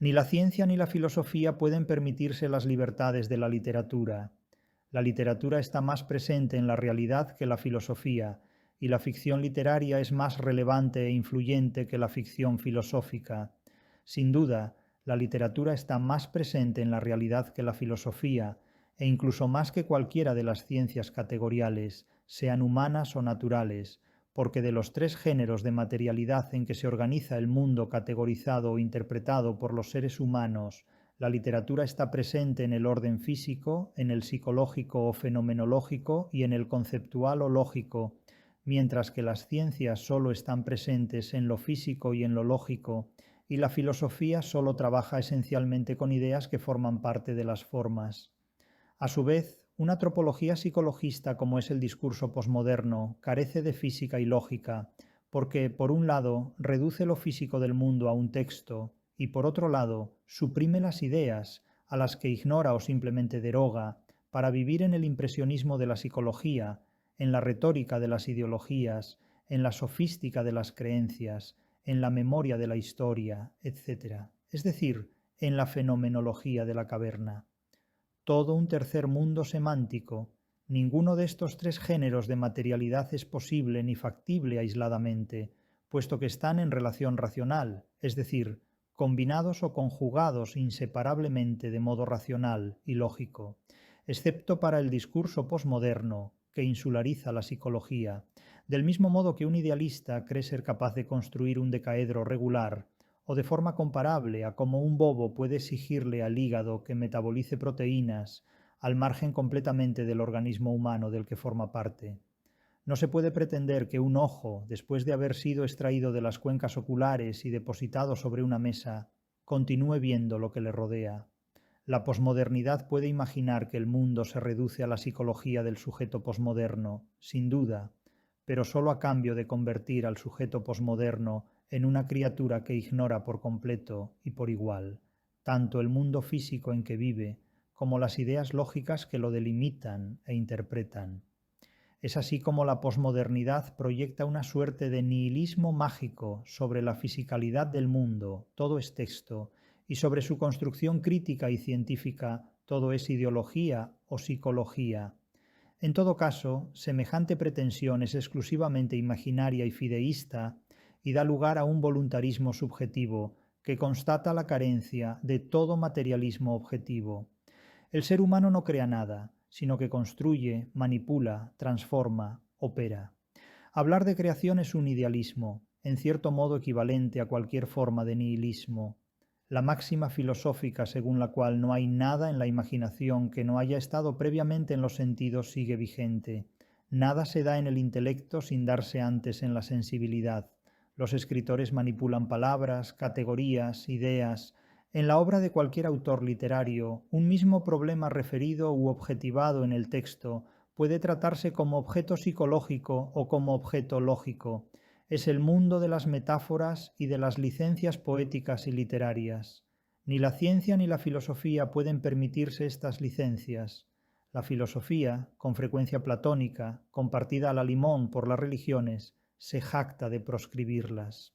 Ni la ciencia ni la filosofía pueden permitirse las libertades de la literatura. La literatura está más presente en la realidad que la filosofía, y la ficción literaria es más relevante e influyente que la ficción filosófica. Sin duda, la literatura está más presente en la realidad que la filosofía, e incluso más que cualquiera de las ciencias categoriales, sean humanas o naturales, porque de los tres géneros de materialidad en que se organiza el mundo categorizado o interpretado por los seres humanos, la literatura está presente en el orden físico, en el psicológico o fenomenológico y en el conceptual o lógico, mientras que las ciencias solo están presentes en lo físico y en lo lógico, y la filosofía solo trabaja esencialmente con ideas que forman parte de las formas. A su vez, una tropología psicologista como es el discurso posmoderno carece de física y lógica, porque, por un lado, reduce lo físico del mundo a un texto y, por otro lado, suprime las ideas, a las que ignora o simplemente deroga, para vivir en el impresionismo de la psicología, en la retórica de las ideologías, en la sofística de las creencias, en la memoria de la historia, etc. Es decir, en la fenomenología de la caverna. Todo un tercer mundo semántico. Ninguno de estos tres géneros de materialidad es posible ni factible aisladamente, puesto que están en relación racional, es decir, combinados o conjugados inseparablemente de modo racional y lógico, excepto para el discurso posmoderno, que insulariza la psicología, del mismo modo que un idealista cree ser capaz de construir un decaedro regular, o de forma comparable a cómo un bobo puede exigirle al hígado que metabolice proteínas al margen completamente del organismo humano del que forma parte. No se puede pretender que un ojo, después de haber sido extraído de las cuencas oculares y depositado sobre una mesa, continúe viendo lo que le rodea. La posmodernidad puede imaginar que el mundo se reduce a la psicología del sujeto posmoderno, sin duda, pero solo a cambio de convertir al sujeto posmoderno en una criatura que ignora por completo y por igual tanto el mundo físico en que vive como las ideas lógicas que lo delimitan e interpretan. Es así como la posmodernidad proyecta una suerte de nihilismo mágico sobre la fisicalidad del mundo, todo es texto, y sobre su construcción crítica y científica, todo es ideología o psicología. En todo caso, semejante pretensión es exclusivamente imaginaria y fideísta y da lugar a un voluntarismo subjetivo que constata la carencia de todo materialismo objetivo. El ser humano no crea nada, sino que construye, manipula, transforma, opera. Hablar de creación es un idealismo, en cierto modo equivalente a cualquier forma de nihilismo. La máxima filosófica según la cual no hay nada en la imaginación que no haya estado previamente en los sentidos sigue vigente. Nada se da en el intelecto sin darse antes en la sensibilidad. Los escritores manipulan palabras, categorías, ideas. En la obra de cualquier autor literario, un mismo problema referido u objetivado en el texto puede tratarse como objeto psicológico o como objeto lógico. Es el mundo de las metáforas y de las licencias poéticas y literarias. Ni la ciencia ni la filosofía pueden permitirse estas licencias. La filosofía, con frecuencia platónica, compartida a la limón por las religiones, se jacta de proscribirlas.